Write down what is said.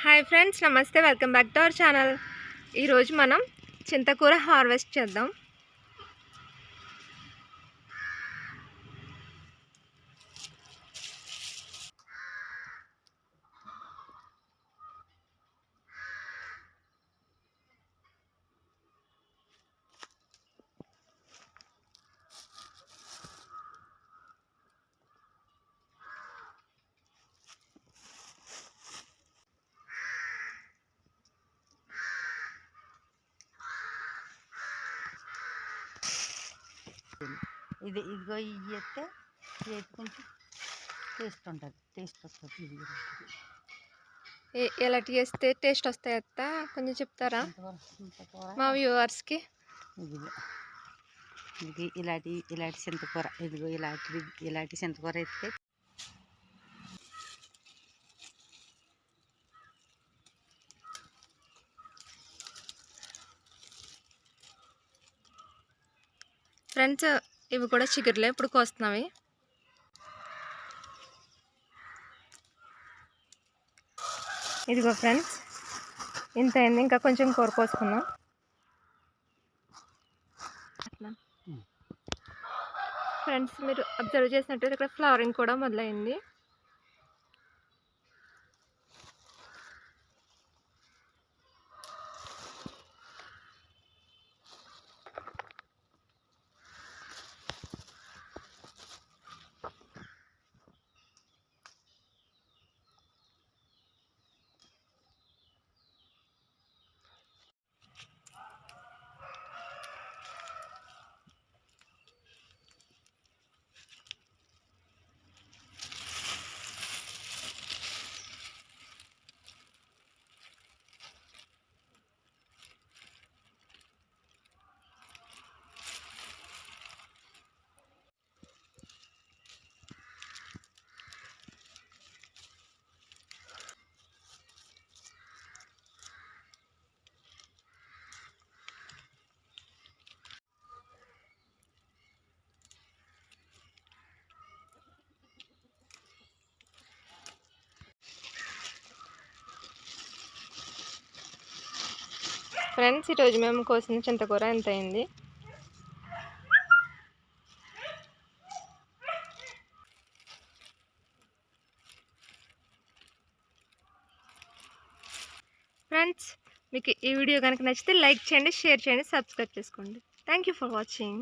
Hi friends, నమస్తే. Welcome back to our channel. ఈరోజు మనం చింతకూర హార్వెస్ట్ చేద్దాం. ఇదిగో ఇవి అయితే కొంచెం టేస్ట్ ఉంటుంది, టేస్ట్ వస్తుంది. ఎలాంటి చేస్తే టేస్ట్ వస్తాయి అత్త, కొంచెం చెప్తారా మా వ్యూవర్స్కి? ఇది ఇలాంటి చింతకూర, ఇదిగో ఇలాంటి చింతకూర అయితే ఫ్రెండ్స్, ఇవి కూడా చిగురులే, ఇప్పుడు కోస్తున్నావి. ఇదిగో ఫ్రెండ్స్, ఇంత అయింది, ఇంకా కొంచెం కూర కోసుకుందాం. ఫ్రెండ్స్, మీరు అబ్జర్వ్ చేసినట్టయితే ఇక్కడ ఫ్లవరింగ్ కూడా మొదలైంది. ఫ్రెండ్స్, ఈరోజు మేము కోసిన చింతకూర ఎంత అయింది? ఫ్రెండ్స్, మీకు ఈ వీడియో కనుక నచ్చితే లైక్ చేయండి, షేర్ చేయండి, సబ్స్క్రైబ్ చేసుకోండి. Thank you for watching.